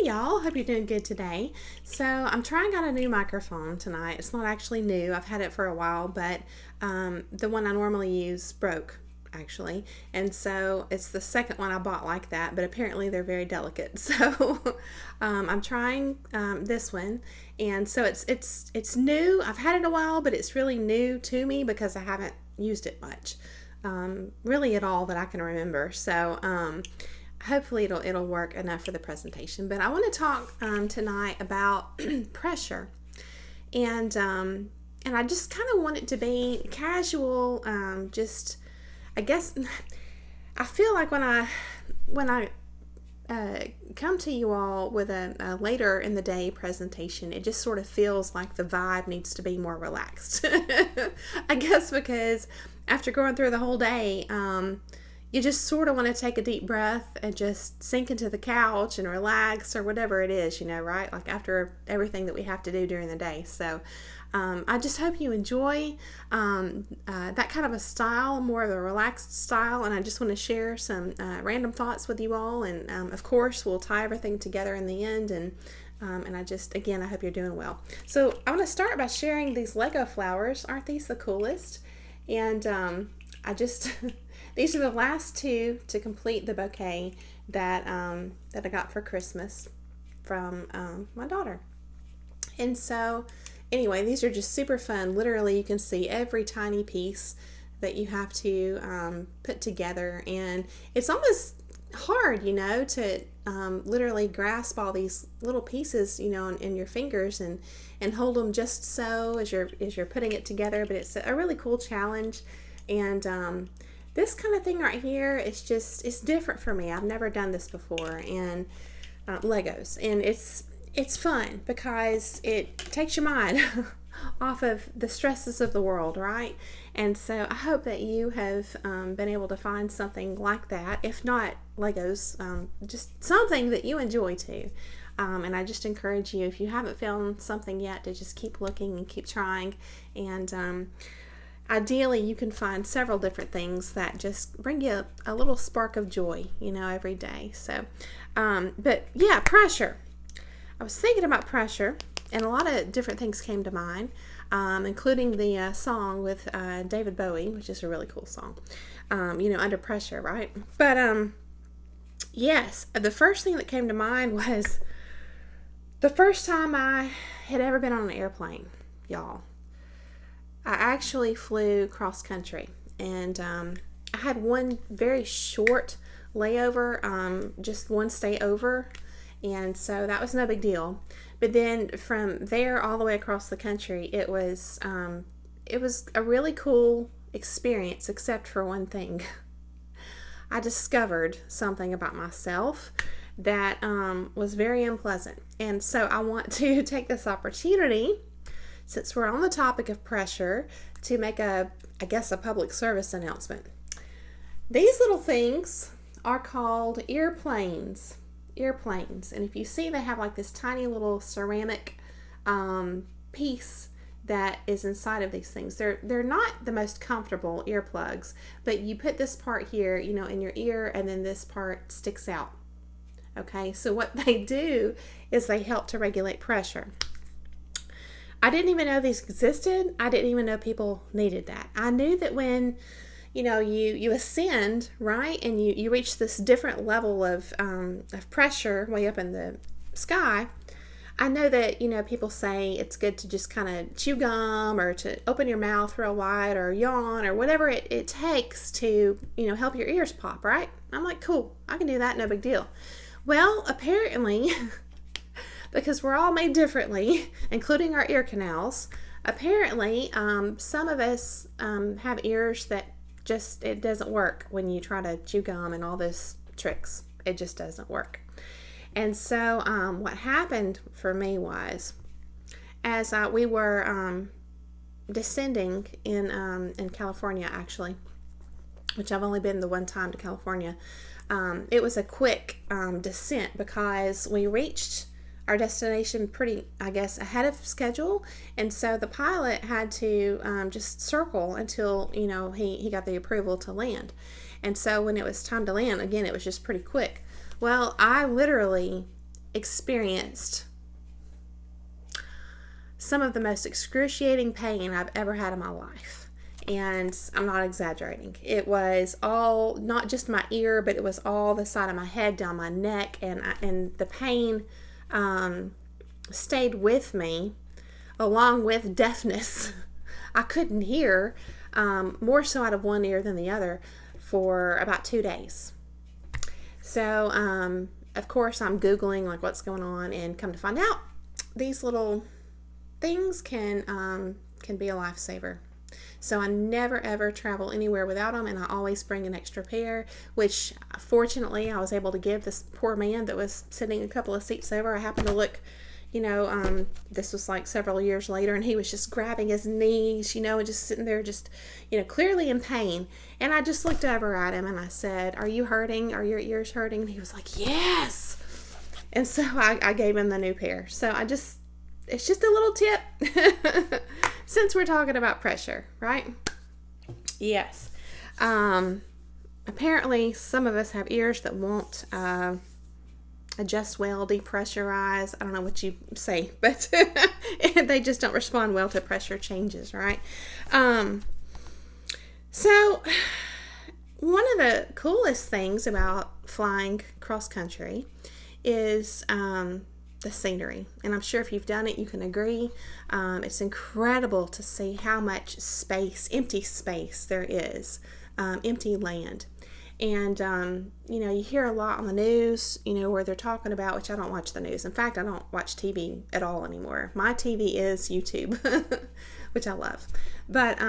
y'all, hope you're doing good today. So I'm trying out a new microphone tonight. It's not actually new. I've had it for a while, but the one I normally use broke actually, and so it's the second one I bought like that. But apparently they're very delicate. So I'm trying this one, and so it's new. I've had it a while, but it's really new to me because I haven't used it much, really at all that I can remember. So hopefully it'll work enough for the presentation. But I want to talk tonight about pressure, and I just kind of want it to be casual. Just I guess I feel like when I come to you all with a later in the day presentation, it just sort of feels like the vibe needs to be more relaxed. I guess because after going through the whole day, you just sort of want to take a deep breath and just sink into the couch and relax or whatever it is, right? Like after everything that we have to do during the day. So I just hope you enjoy that kind of a style, more of a relaxed style. And I just want to share some random thoughts with you all. And of course, we'll tie everything together in the end. And I hope you're doing well. So I want to start by sharing these Lego flowers. Aren't these the coolest? And these are the last two to complete the bouquet that I got for Christmas from my daughter. And so, anyway, these are just super fun. Literally, you can see every tiny piece that you have to put together, and it's almost hard, to literally grasp all these little pieces, in your fingers and hold them just so as you're putting it together. But it's a really cool challenge, and this kind of thing right here is it's different for me. I've never done this before, and Legos, and it's fun because it takes your mind off of the stresses of the world, right? And so I hope that you have been able to find something like that. If not Legos, just something that you enjoy too. And I just encourage you, if you haven't found something yet, to just keep looking and keep trying. And ideally, you can find several different things that just bring you a little spark of joy, every day. So, but yeah, pressure. I was thinking about pressure, and a lot of different things came to mind, including the song with David Bowie, which is a really cool song, Under Pressure, right? But yes, the first thing that came to mind was the first time I had ever been on an airplane, y'all. I actually flew cross country, and I had one very short layover, just one stay over, and so that was no big deal. But then from there all the way across the country, it was a really cool experience, except for one thing. I discovered something about myself that was very unpleasant, and so I want to take this opportunity, since we're on the topic of pressure, to make a public service announcement. These little things are called earplanes. And if you see, they have like this tiny little ceramic piece that is inside of these things. They're not the most comfortable earplugs, but you put this part here, in your ear, and then this part sticks out. Okay, so what they do is they help to regulate pressure. I didn't even know these existed. I didn't even know people needed that. I knew that when you ascend, right, and you reach this different level of pressure way up in the sky, I know that people say it's good to just kind of chew gum, or to open your mouth real wide, or yawn, or whatever it takes to help your ears pop, right? I'm like, cool, I can do that, no big deal. Well, apparently because we're all made differently, including our ear canals. Apparently, some of us have ears that it doesn't work when you try to chew gum and all those tricks. It just doesn't work. And so what happened for me was, as we were descending in California, actually, which I've only been the one time to California, it was a quick descent because we reached our destination pretty, ahead of schedule, and so the pilot had to just circle until he got the approval to land. And so when it was time to land, again, it was just pretty quick. Well, I literally experienced some of the most excruciating pain I've ever had in my life. And I'm not exaggerating. It was all, not just my ear, but it was all the side of my head, down my neck, and the pain stayed with me along with deafness. I couldn't hear, more so out of one ear than the other, for about 2 days. So, of course, I'm Googling like what's going on, and come to find out, these little things can be a lifesaver. So I never ever travel anywhere without them, and I always bring an extra pair, which fortunately I was able to give this poor man that was sitting a couple of seats over. I happened to look, this was like several years later, and he was just grabbing his knees, and just sitting there, just, clearly in pain. And I just looked over at him and I said, "Are you hurting? Are your ears hurting?" And he was like, "Yes." And so I gave him the new pair. So it's just a little tip since we're talking about pressure, right? Yes. Apparently some of us have ears that won't adjust well, depressurize. I don't know what you say, but they just don't respond well to pressure changes, right? So one of the coolest things about flying cross country is the scenery. And I'm sure if you've done it, you can agree. It's incredible to see how much space, empty space there is, empty land. And, you hear a lot on the news, where they're talking about, which I don't watch the news. In fact, I don't watch TV at all anymore. My TV is YouTube, which I love. But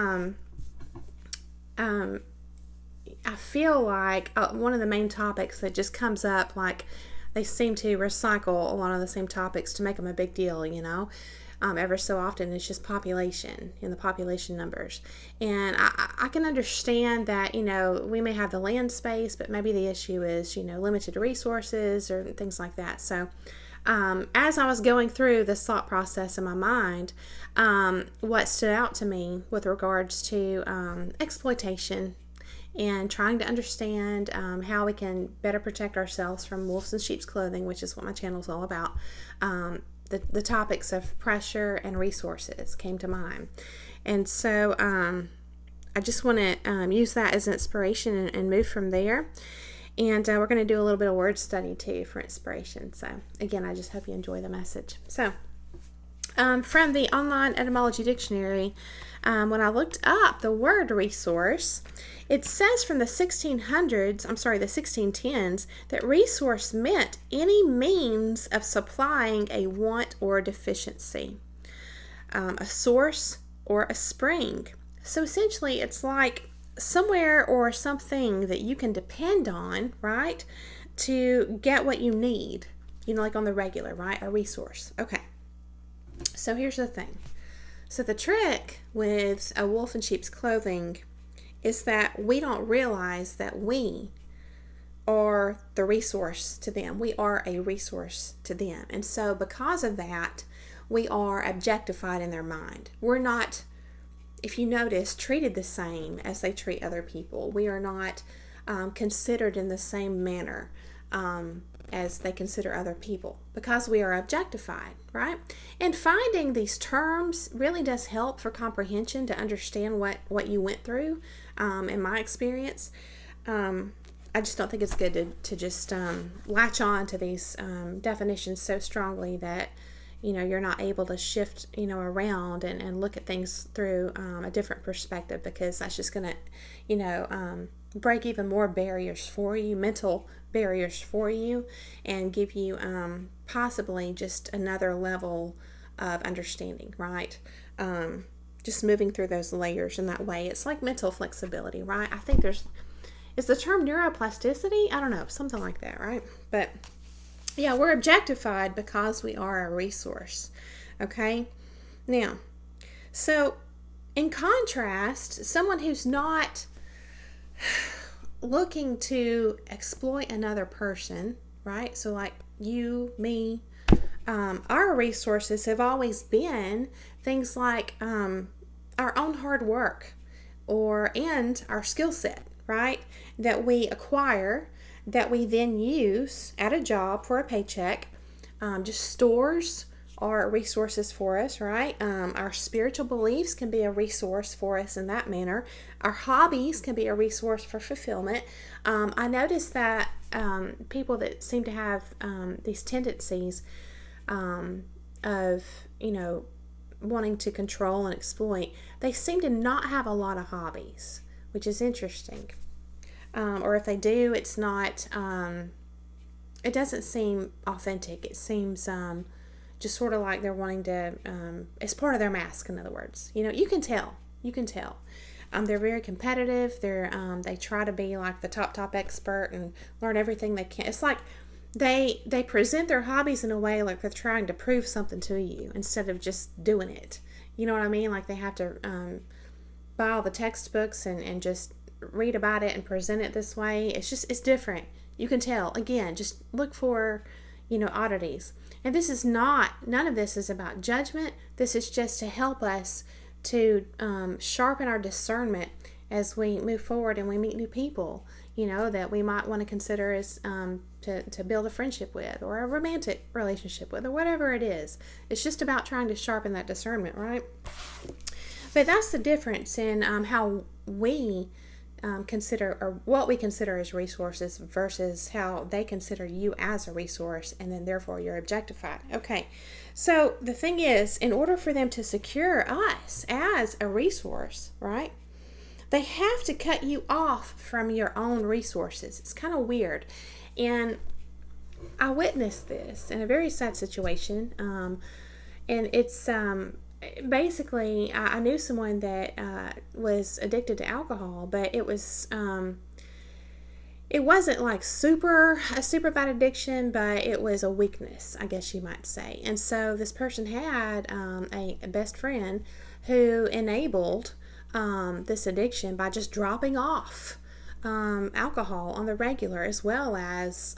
I feel like one of the main topics that just comes up, like, they seem to recycle a lot of the same topics to make them a big deal, ever so often. It's just population and the population numbers. And I can understand that, we may have the land space, but maybe the issue is, limited resources or things like that. So as I was going through this thought process in my mind, what stood out to me with regards to exploitation and trying to understand how we can better protect ourselves from wolves in sheep's clothing, which is what my channel is all about. The topics of pressure and resources came to mind. And so I just want to use that as an inspiration and move from there. And we're going to do a little bit of word study too for inspiration. So again, I just hope you enjoy the message. So from the online etymology dictionary, when I looked up the word resource, it says from the 1610s, that resource meant any means of supplying a want or deficiency, a source or a spring. So essentially, it's like somewhere or something that you can depend on, right, to get what you need, like on the regular, right, a resource. Okay, so here's the thing. So the trick with a wolf in sheep's clothing is that we don't realize that we are the resource to them. We are a resource to them. And so because of that, we are objectified in their mind. We're not, if you notice, treated the same as they treat other people. We are not considered in the same manner as they consider other people, because we are objectified, right? And finding these terms really does help for comprehension, to understand what you went through. In my experience, I just don't think it's good to just latch on to these definitions so strongly that you're not able to shift around and look at things through a different perspective, because that's just going to break even more barriers for you, mental barriers for you, and give you possibly just another level of understanding, right? Just moving through those layers in that way. It's like mental flexibility, right? I think is the term neuroplasticity? I don't know, something like that, right? But yeah, we're objectified because we are a resource, okay? Now, so in contrast, someone who's not looking to exploit another person, right? So like you, me, our resources have always been things like our own hard work and our skill set, right? That we acquire, that we then use at a job for a paycheck, just stores are resources for us, right? Our spiritual beliefs can be a resource for us in that manner. Our hobbies can be a resource for fulfillment. I noticed that people that seem to have these tendencies of, wanting to control and exploit, they seem to not have a lot of hobbies, which is interesting. Or if they do, it's not, it doesn't seem authentic. It seems just sort of like they're wanting to, it's part of their mask, in other words. You can tell. You can tell. They're very competitive. They try to be like the top expert and learn everything they can. It's like they present their hobbies in a way like they're trying to prove something to you instead of just doing it. You know what I mean? Like they have to buy all the textbooks and just read about it and present it this way. It's different. You can tell. Again, just look for, oddities. And none of this is about judgment. This is just to help us to sharpen our discernment as we move forward and we meet new people, that we might want to consider as to build a friendship with or a romantic relationship with or whatever it is. It's just about trying to sharpen that discernment, right? But that's the difference in how we consider, or what we consider as resources versus how they consider you as a resource, and then therefore you're objectified. Okay, so the thing is, in order for them to secure us as a resource, right, they have to cut you off from your own resources. It's kind of weird. And I witnessed this in a very sad situation. And it's basically, I knew someone that was addicted to alcohol, but it wasn't like a super bad addiction, but it was a weakness, I guess you might say. And so this person had a best friend who enabled this addiction by just dropping off alcohol on the regular, as well as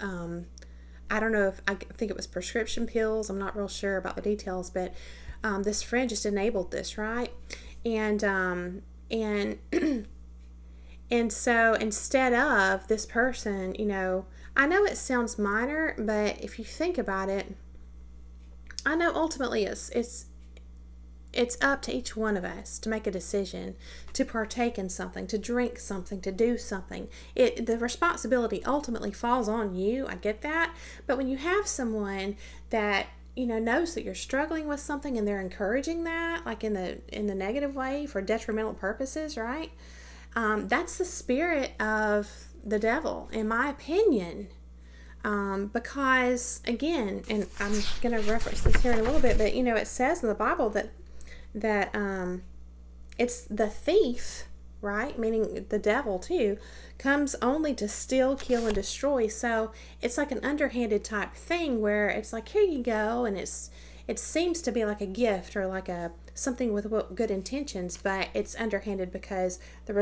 I don't know, I think it was prescription pills. I'm not real sure about the details, but this friend just enabled this, right? And and so instead of this person, I know it sounds minor, but if you think about it, I know ultimately it's up to each one of us to make a decision to partake in something, to drink something, to do something. The responsibility ultimately falls on you. I get that. But when you have someone that knows that you're struggling with something and they're encouraging that, like in the negative way for detrimental purposes, right? That's the spirit of the devil, in my opinion. Because again, and I'm going to reference this here in a little bit, but it says in the Bible that it's the thief, right? Meaning the devil too, comes only to steal, kill, and destroy. So it's like an underhanded type thing where it's like, here you go, and it seems to be like a gift or like something with good intentions, but it's underhanded because the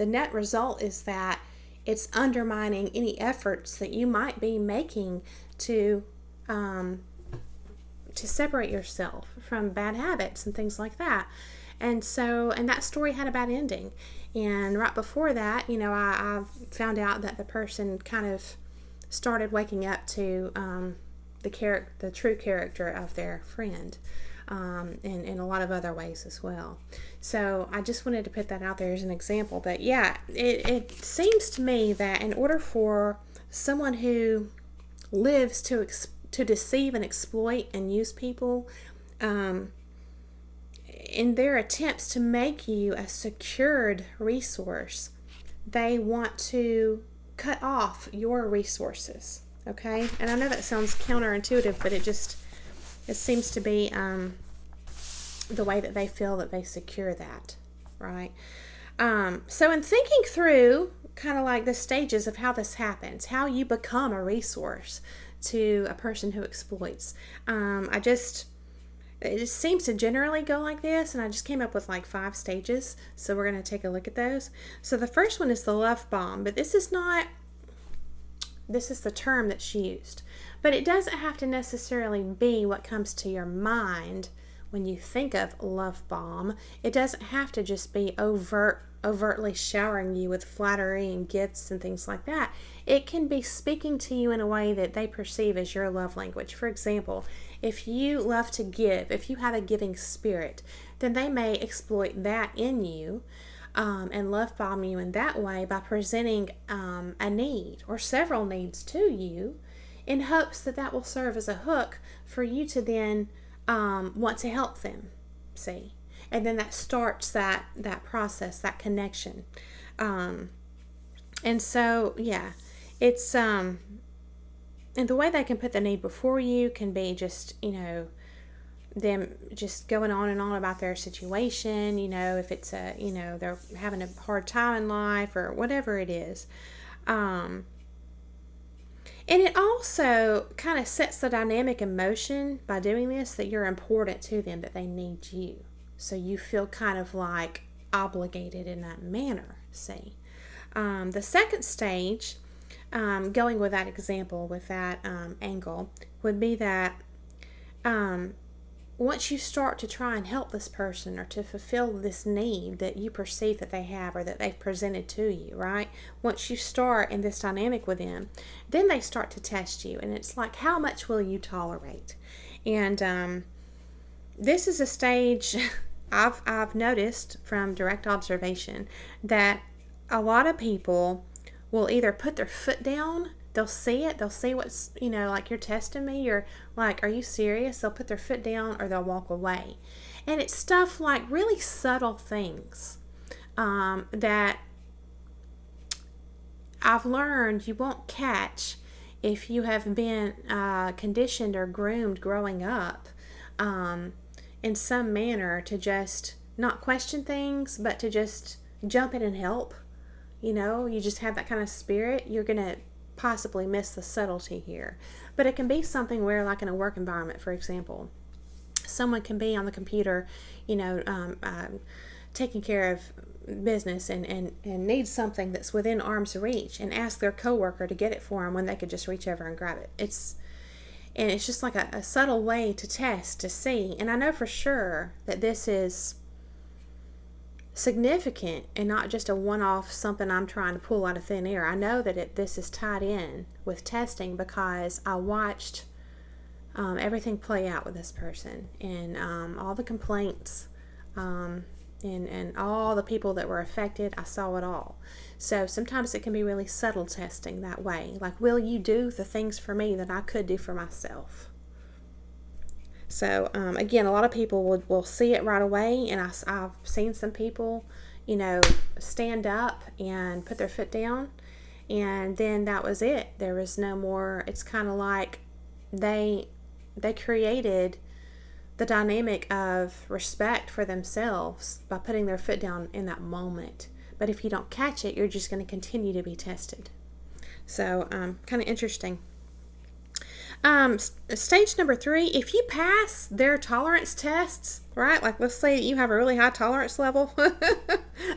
net result is that it's undermining any efforts that you might be making to separate yourself from bad habits and things like that. And that story had a bad ending. And right before that, I found out that the person kind of started waking up to the true character of their friend, and in a lot of other ways as well. So I just wanted to put that out there as an example. But yeah, it seems to me that in order for someone who lives to deceive and exploit and use people, in their attempts to make you a secured resource, they want to cut off your resources. Okay, and I know that sounds counterintuitive, but it seems to be the way that they feel that they secure that, right? So in thinking through kind of like the stages of how this happens, how you become a resource to a person who exploits, it just seems to generally go like this, and I just came up with like 5 stages, so we're going to take a look at those. So the first one is the love bomb, but this is the term that's used, but it doesn't have to necessarily be what comes to your mind when you think of love bomb. It doesn't have to just be overt overtly showering you with flattery and gifts and things like that. It can be speaking to you in a way that they perceive as your love language. For example, if you love to give, if you have a giving spirit, then they may exploit that in you and love bomb you in that way by presenting a need or several needs to you in hopes that that will serve as a hook for you to then want to help them. See? And then that starts that process, that connection. And so, yeah, it's and the way they can put the need before you can be just, them just going on and on about their situation, if it's they're having a hard time in life or whatever it is. And it also kind of sets the dynamic in motion by doing this, that you're important to them, that they need you. So you feel kind of like obligated in that manner, see. The second stage, going with that example, with that angle, would be that once you start to try and help this person or to fulfill this need that you perceive that they have or that they've presented to you, right? Once you start in this dynamic with them, then they start to test you. And it's like, how much will you tolerate? And this is a stage I've noticed from direct observation that a lot of people will either put their foot down. They'll see it. They'll see what's, like, you're testing me. You're like, are you serious? They'll put their foot down or they'll walk away. And it's stuff like really subtle things that I've learned you won't catch if you have been conditioned or groomed growing up in some manner to just not question things, but to just jump in and help. You just have that kind of spirit. You're going to possibly miss the subtlety here. But it can be something where, like in a work environment, for example, someone can be on the computer, taking care of business and needs something that's within arm's reach and ask their coworker to get it for them when they could just reach over and grab it. It's just like a subtle way to test, to see. And I know for sure that this is significant and not just a one-off something I'm trying to pull out of thin air. I know that this is tied in with testing because I watched everything play out with this person and all the complaints and all the people that were affected. I saw it all. So sometimes it can be really subtle testing that way. Like, will you do the things for me that I could do for myself? So, again, a lot of people will see it right away, and I've seen some people, stand up and put their foot down, and then that was it. There was no more. It's kind of like they created the dynamic of respect for themselves by putting their foot down in that moment. But if you don't catch it, you're just going to continue to be tested. So, kind of interesting. Stage number 3, if you pass their tolerance tests, right? Like, let's say you have a really high tolerance level,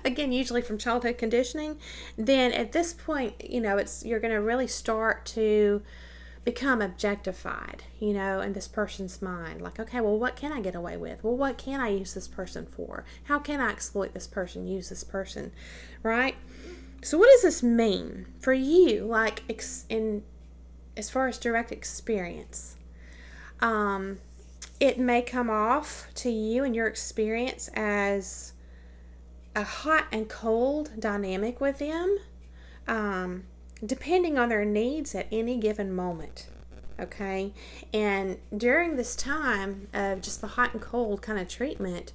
again, usually from childhood conditioning, then at this point, you're going to really start to become objectified, in this person's mind. Like, okay, well, what can I get away with? Well, what can I use this person for? How can I exploit this person, use this person, right? So what does this mean for you, like, as far as direct experience? It may come off to you in your experience as a hot and cold dynamic with them, depending on their needs at any given moment. Okay? And during this time of just the hot and cold kind of treatment,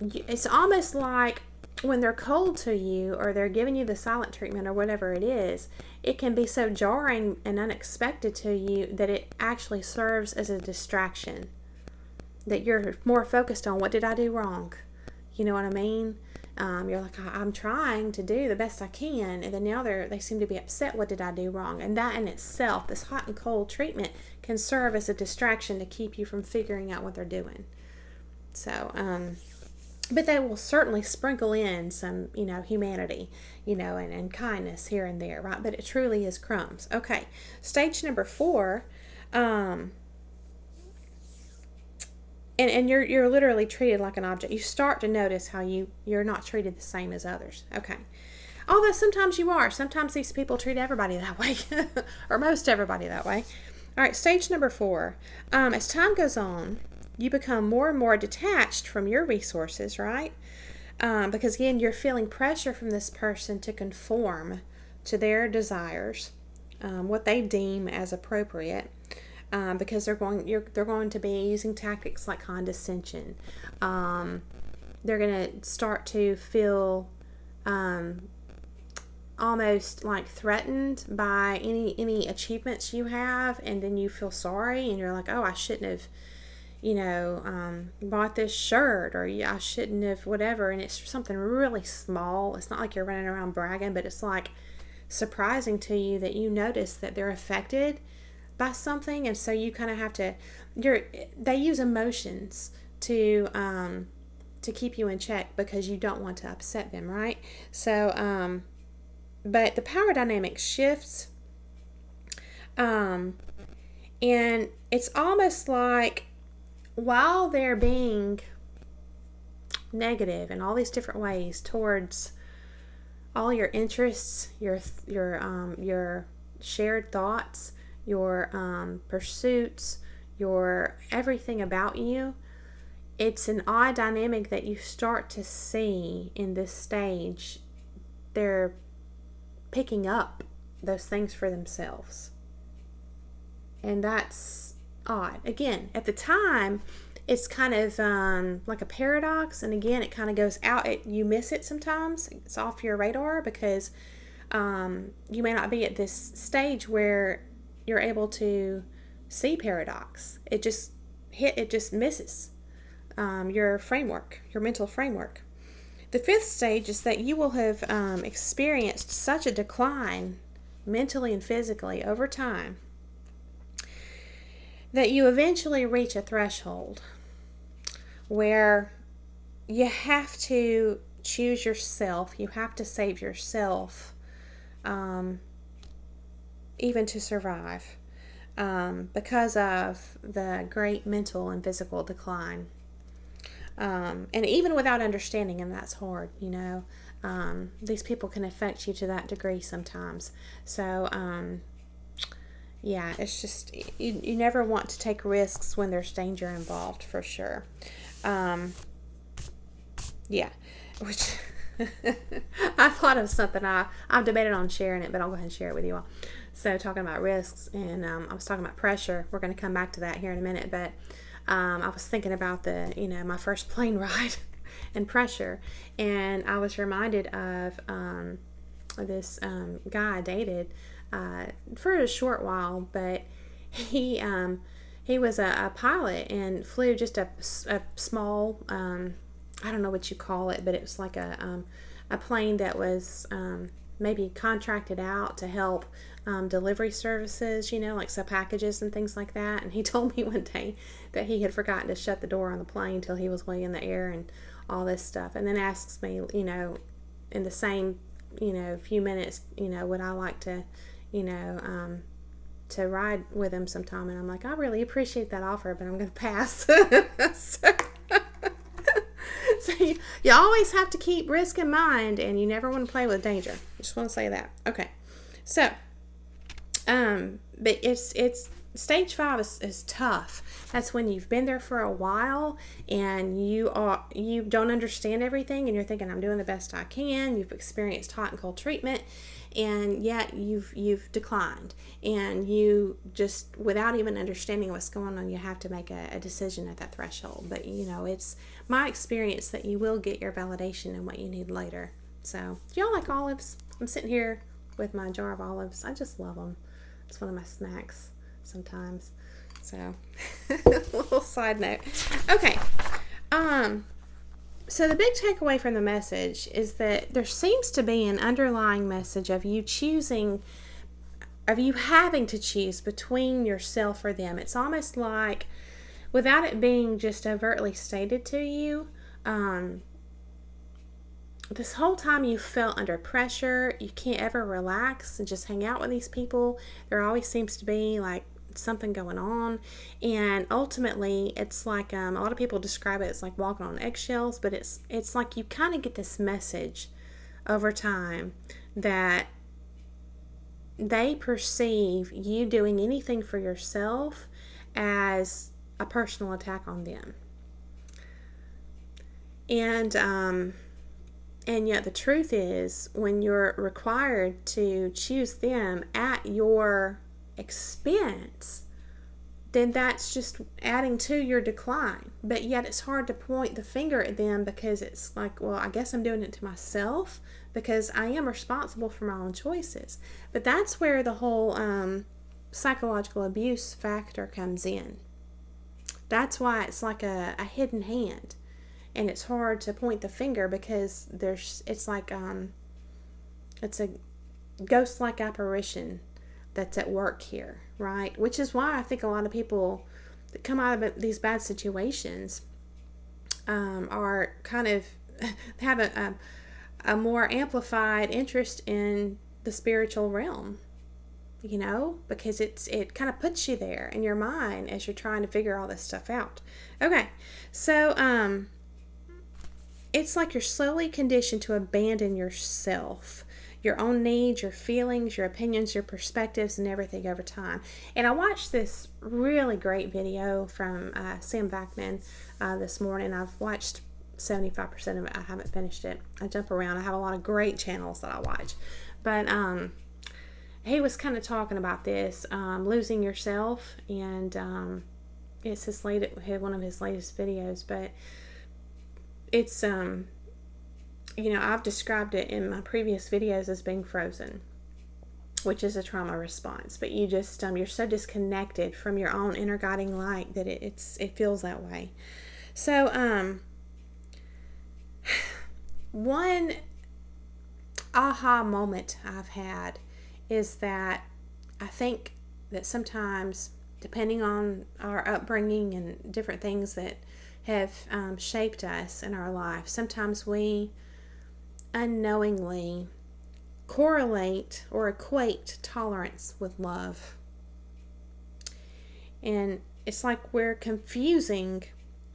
it's almost like when they're cold to you or they're giving you the silent treatment or whatever it is, it can be so jarring and unexpected to you that it actually serves as a distraction. That you're more focused on, what did I do wrong? You know what I mean? You're like, I'm trying to do the best I can, and then now they seem to be upset. What did I do wrong? And that in itself, this hot and cold treatment, can serve as a distraction to keep you from figuring out what they're doing. So, but they will certainly sprinkle in some, humanity, and kindness here and there, right? But it truly is crumbs. Okay, stage number 4, and you're literally treated like an object. You start to notice how you're not treated the same as others. Okay. Although sometimes you are. Sometimes these people treat everybody that way, or most everybody that way. All right, stage number 4. As time goes on, you become more and more detached from your resources, right? Because again, you're feeling pressure from this person to conform to their desires, what they deem as appropriate. Because they're going to be using tactics like condescension. They're going to start to feel almost like threatened by any achievements you have, and then you feel sorry, and you're like, oh, I shouldn't have, bought this shirt, or yeah, I shouldn't have whatever. And it's something really small. It's not like you're running around bragging, but it's like surprising to you that you notice that they're affected by something, and so you kind of have to. They use emotions to keep you in check because you don't want to upset them, right? So, but the power dynamic shifts, and it's almost like while they're being negative in all these different ways towards all your interests, your shared thoughts, your pursuits, your everything about you, it's an odd dynamic that you start to see in this stage. They're picking up those things for themselves. And that's odd. Again, at the time, it's kind of like a paradox. And again, it kind of goes out. You miss it sometimes. It's off your radar because you may not be at this stage where you're able to see paradox. It just misses your framework, your mental framework. The 5th stage is that you will have experienced such a decline mentally and physically over time that you eventually reach a threshold where you have to choose yourself. You have to save yourself, even to survive, because of the great mental and physical decline. And even without understanding, and that's hard, these people can affect you to that degree sometimes. So, yeah, it's just, you never want to take risks when there's danger involved, for sure. Yeah, which I thought of something. I've debated on sharing it, but I'll go ahead and share it with you all. So, talking about risks, and I was talking about pressure. We're going to come back to that here in a minute, but I was thinking about my first plane ride and pressure, and I was reminded of this guy I dated for a short while, but he was a pilot and flew just a small, I don't know what you call it, but it was like a plane that was maybe contracted out to help delivery services, like some packages and things like that. And he told me one day that he had forgotten to shut the door on the plane till he was way in the air and all this stuff. And then asks me, in the same, few minutes, would I like to, to ride with him sometime. And I'm like, I really appreciate that offer, but I'm going to pass. So you always have to keep risk in mind, and you never want to play with danger. I just want to say that. Okay. So, but it's stage 5 is tough. That's when you've been there for a while and you don't understand everything, and you're thinking, I'm doing the best I can. You've experienced hot and cold treatment, and yet you've declined, and you just, without even understanding what's going on, you have to make a decision at that threshold. But it's my experience that you will get your validation and what you need later. So, do y'all like olives? I'm sitting here with my jar of olives. I just love them. It's one of my snacks sometimes. So, little side note. Okay. So the big takeaway from the message is that there seems to be an underlying message of you having to choose between yourself or them. It's almost like, without it being just overtly stated to you, this whole time you felt under pressure. You can't ever relax and just hang out with these people. There always seems to be like something going on. And ultimately, it's like a lot of people describe it as like walking on eggshells, but it's like you kind of get this message over time that they perceive you doing anything for yourself as a personal attack on them. And yet the truth is, when you're required to choose them at your expense, then that's just adding to your decline. But yet it's hard to point the finger at them, because it's like, well, I guess I'm doing it to myself because I am responsible for my own choices. But that's where the whole psychological abuse factor comes in. That's why it's like a hidden hand. And it's hard to point the finger, because it's like it's a ghost-like apparition that's at work here, right? Which is why I think a lot of people that come out of these bad situations are kind of have a more amplified interest in the spiritual realm, because it kind of puts you there in your mind as you're trying to figure all this stuff out. Okay, so it's like you're slowly conditioned to abandon yourself, your own needs, your feelings, your opinions, your perspectives, and everything over time. And I watched this really great video from Sam Vaknin this morning. I've watched 75% of it. I haven't finished it. I jump around. I have a lot of great channels that I watch. But he was kind of talking about this, losing yourself, and it's one of his latest videos, but it's I've described it in my previous videos as being frozen, which is a trauma response. But you just you're so disconnected from your own inner guiding light that it feels that way. So one aha moment I've had is that I think that sometimes, depending on our upbringing and different things that have shaped us in our life, sometimes we unknowingly correlate or equate tolerance with love. And it's like we're confusing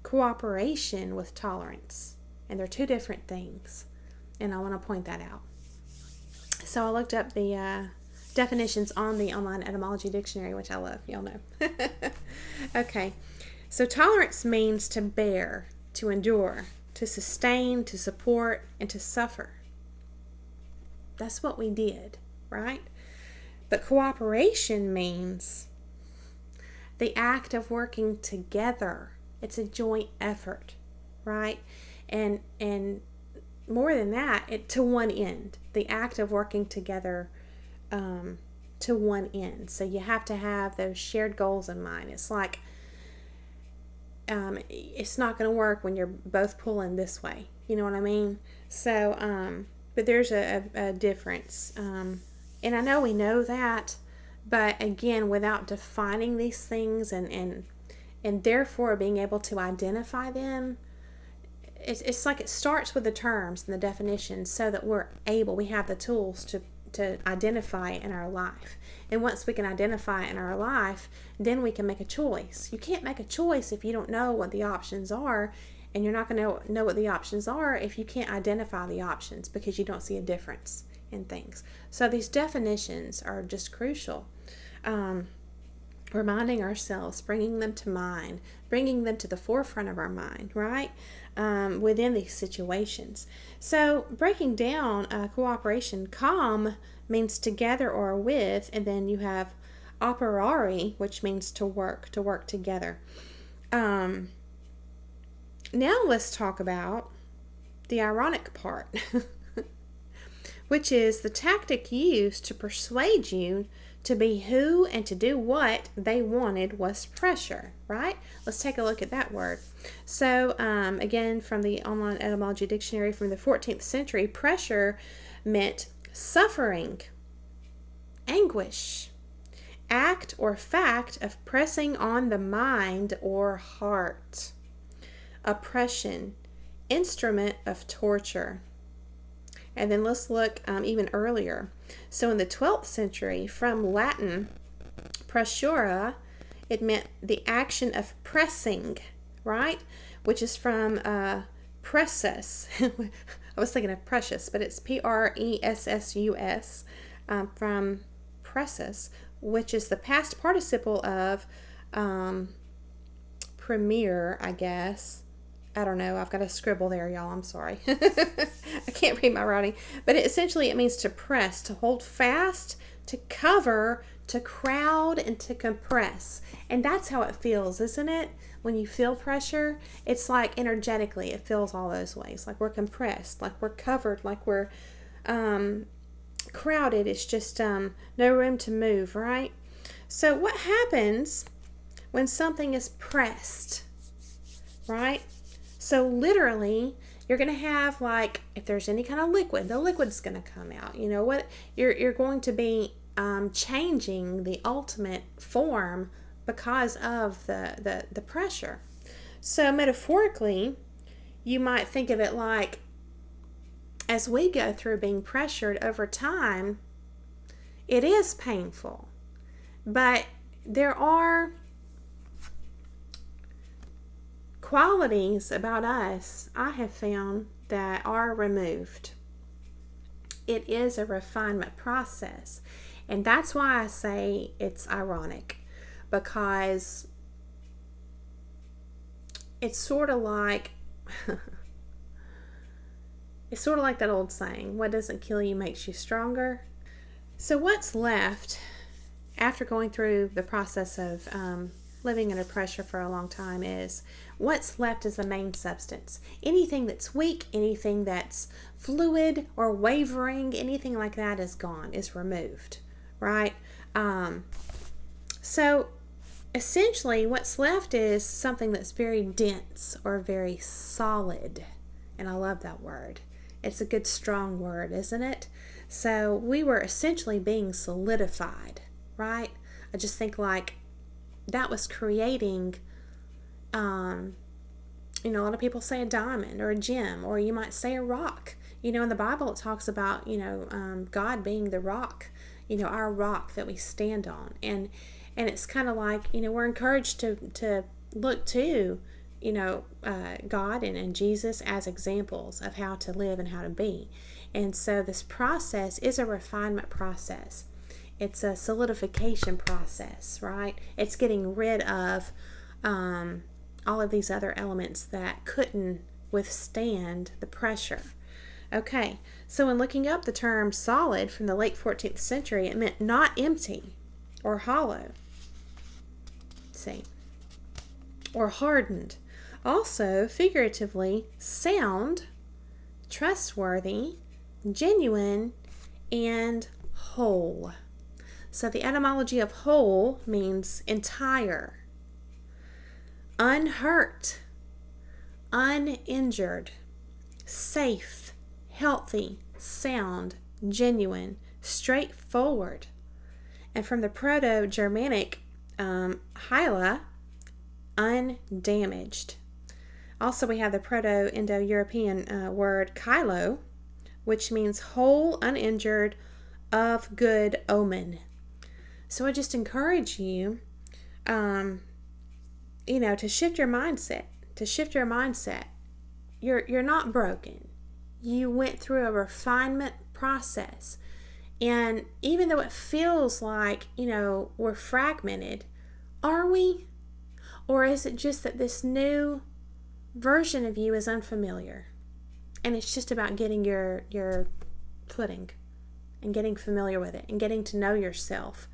cooperation with tolerance, and they're two different things, and I want to point that out. So I looked up the definitions on the online etymology dictionary, which I love, y'all know. Okay. So tolerance means to bear, to endure, to sustain, to support, and to suffer. That's what we did, right? But cooperation means the act of working together. It's a joint effort, right? And more than that, to one end. The act of working together to one end. So you have to have those shared goals in mind. It's like it's not going to work when you're both pulling this way. You know what I mean? So, but there's a difference. And I know we know that, but again, without defining these things and therefore being able to identify them, it's like it starts with the terms and the definitions, so that we have the tools to identify it in our life. And once we can identify it in our life, then we can make a choice. You can't make a choice if you don't know what the options are, and you're not going to know what the options are if you can't identify the options, because you don't see a difference in things. So these definitions are just crucial. Reminding ourselves, bringing them to mind, bringing them to the forefront of our mind, right? Within these situations. So breaking down cooperation, com means together or with, and then you have operare, which means to work together. Now let's talk about the ironic part, which is the tactic used to persuade you to be who and to do what they wanted was pressure, right? Let's take a look at that word. So, again, from the online etymology dictionary from the 14th century, pressure meant suffering, anguish, act or fact of pressing on the mind or heart, oppression, instrument of torture. And then let's look even earlier. So in the 12th century, from Latin, pressura it meant the action of pressing, right? Which is from pressus. I was thinking of precious, but it's pressus, from pressus, which is the past participle of premier, I guess. I don't know. I've got a scribble there, y'all. I'm sorry. I can't read my writing. But essentially it means to press, to hold fast, to cover, to crowd, and to compress. And that's how it feels, isn't it? When you feel pressure, it's like energetically, it feels all those ways. Like we're compressed, like we're covered, like we're crowded. It's just no room to move, right? So what happens when something is pressed, right? So literally, you're going to have, like, if there's any kind of liquid, the liquid's going to come out. You know what? You're going to be changing the ultimate form because of the pressure. So metaphorically, you might think of it like, as we go through being pressured over time, it is painful. But there are qualities about us, I have found, that are removed. It is a refinement process. And that's why I say it's ironic, because it's sort of like it's sort of like that old saying, what doesn't kill you makes you stronger. So what's left after going through the process of living under pressure for a long time is, what's left is the main substance. Anything that's weak, anything that's fluid or wavering, anything like that is gone, is removed, right? So essentially what's left is something that's very dense or very solid. And I love that word. It's a good strong word, isn't it? So we were essentially being solidified, right? I just think like that was creating, a lot of people say a diamond or a gem, or you might say a rock. In the Bible it talks about, God being the rock, our rock that we stand on. And it's kind of like, we're encouraged to look to, God and Jesus as examples of how to live and how to be. And so this process is a refinement process. It's a solidification process, right? It's getting rid of all of these other elements that couldn't withstand the pressure. Okay, so in looking up the term solid from the late 14th century, it meant not empty or hollow. See? Or hardened. Also, figuratively, sound, trustworthy, genuine, and whole. So the etymology of whole means entire, unhurt, uninjured, safe, healthy, sound, genuine, straightforward. And from the Proto-Germanic hyla, undamaged. Also, we have the Proto-Indo-European word kylo, which means whole, uninjured, of good omen. So I just encourage you, to shift your mindset. You're not broken. You went through a refinement process. And even though it feels like, we're fragmented, are we? Or is it just that this new version of you is unfamiliar? And it's just about getting your footing and getting familiar with it and getting to know yourself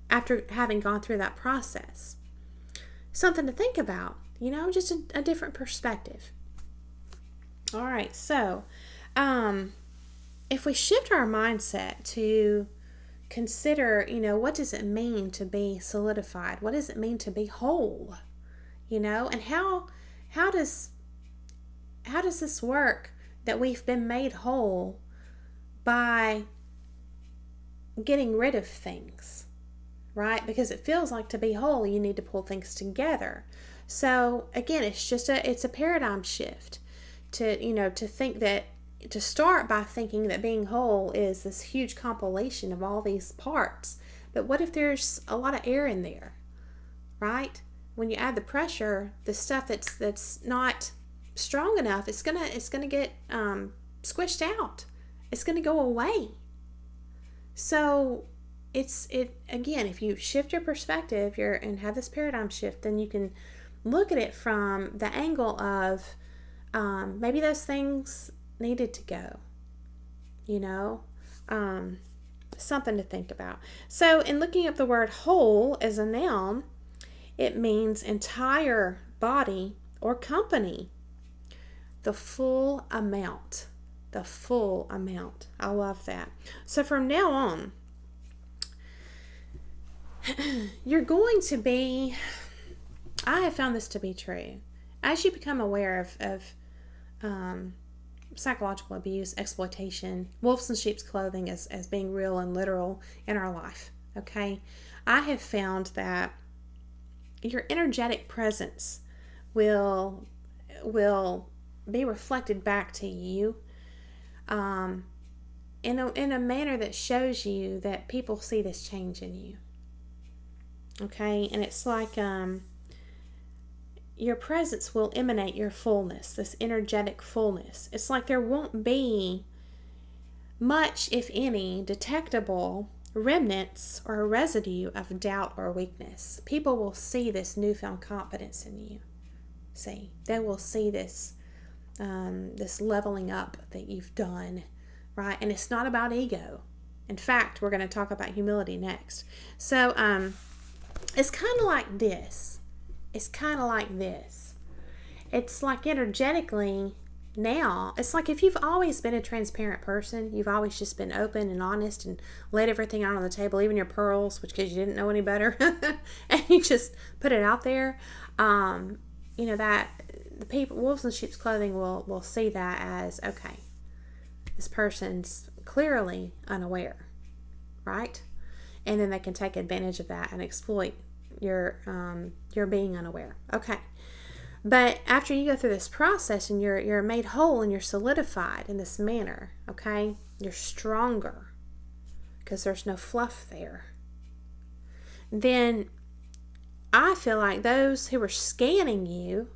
after having gone through that process. Something to think about, just a different perspective. All right, so if we shift our mindset to consider, what does it mean to be solidified? What does it mean to be whole? And how does this work, that we've been made whole by getting rid of things, right? Because it feels like to be whole, you need to pull things together. So again, it's a paradigm shift to start by thinking that being whole is this huge compilation of all these parts. But what if there's a lot of air in there, right? When you add the pressure, the stuff that's not strong enough, it's gonna get squished out. It's gonna go away. So it again, if you shift your perspective, and have this paradigm shift, then you can look at it from the angle of maybe those things needed to go. You know, something to think about. So in looking up the word whole as a noun, it means entire body or company. The full amount. The full amount. I love that. So from now on, you're going to be, I have found this to be true. As you become aware of psychological abuse, exploitation, wolves in sheep's clothing as being real and literal in our life, okay? I have found that your energetic presence will be reflected back to you in a manner that shows you that people see this change in you. Okay, and it's like your presence will emanate your fullness, this energetic fullness. It's like there won't be much, if any, detectable remnants or residue of doubt or weakness. People will see this newfound confidence in you. See, they will see this this leveling up that you've done, right? And it's not about ego. In fact, we're going to talk about humility next. So it's kind of like this. It's kind of like this. It's like energetically now, it's like if you've always been a transparent person, you've always just been open and honest and laid everything out on the table, even your pearls, which because you didn't know any better, and you just put it out there. You know that the people, wolves in sheep's clothing, will see that as, okay, this person's clearly unaware, right? And then they can take advantage of that and exploit your being unaware. Okay. But after you go through this process and you're made whole and you're solidified in this manner, okay, you're stronger because there's no fluff there. Then I feel like those who are scanning you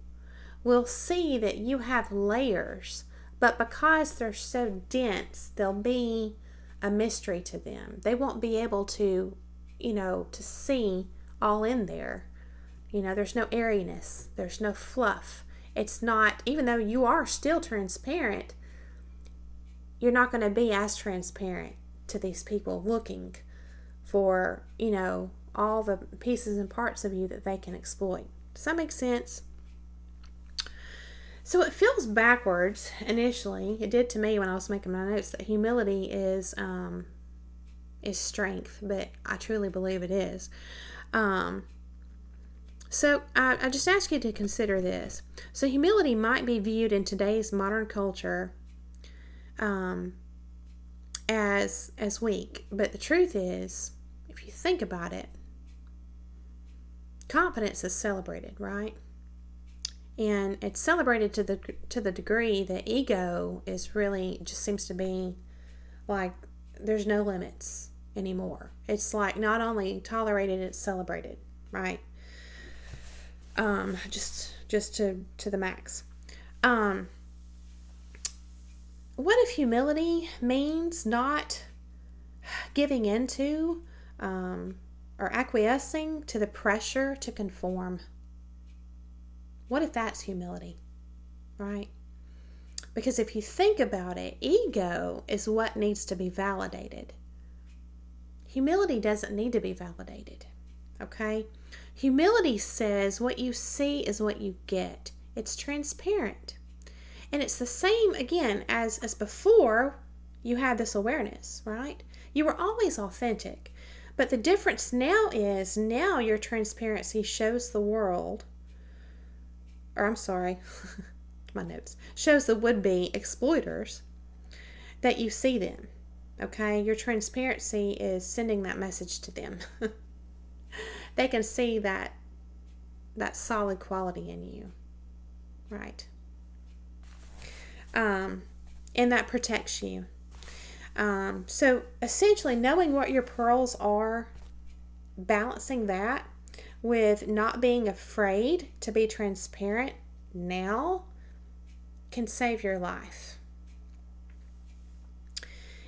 will see that you have layers, but because they're so dense, they'll be a mystery to them. They won't be able to, to see all in there. There's no airiness. There's no fluff. It's not, even though you are still transparent, you're not going to be as transparent to these people looking for, all the pieces and parts of you that they can exploit. Does that make sense? So it feels backwards initially. It did to me when I was making my notes that humility is strength, but I truly believe it is. So I just ask you to consider this. So humility might be viewed in today's modern culture as weak, but the truth is, if you think about it, confidence is celebrated, right? And it's celebrated to the degree that ego is really just seems to be like there's no limits anymore. It's like not only tolerated, it's celebrated, right? Just to the max. What if humility means not giving into or acquiescing to the pressure to conform? What if that's humility, right? Because if you think about it, ego is what needs to be validated. Humility doesn't need to be validated, okay? Humility says what you see is what you get. It's transparent. And it's the same, again, as before you had this awareness, right? You were always authentic. But the difference now is, now your transparency shows the world, my notes, shows the would-be exploiters that you see them, okay? Your transparency is sending that message to them. They can see that solid quality in you, right? And that protects you. So essentially knowing what your pearls are, balancing that with not being afraid to be transparent now can save your life.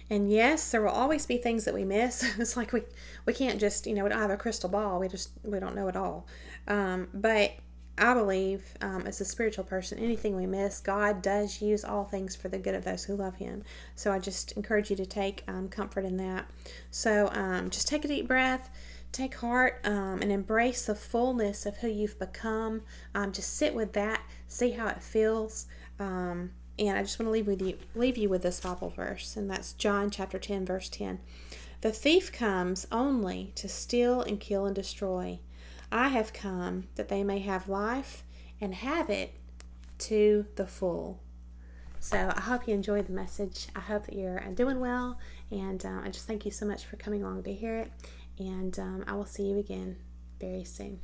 And yes, there will always be things that we miss. It's like we can't just, we don't have a crystal ball. We don't know it all. But I believe, as a spiritual person, anything we miss, God does use all things for the good of those who love Him. So I just encourage you to take comfort in that. So just take a deep breath, take heart, and embrace the fullness of who you've become. Just sit with that, see how it feels. And I just want to leave you with this Bible verse, and that's John chapter 10, verse 10. The thief comes only to steal and kill and destroy. I have come that they may have life and have it to the full. So I hope you enjoyed the message. I hope that you're doing well, and I just thank you so much for coming along to hear it. And I will see you again very soon.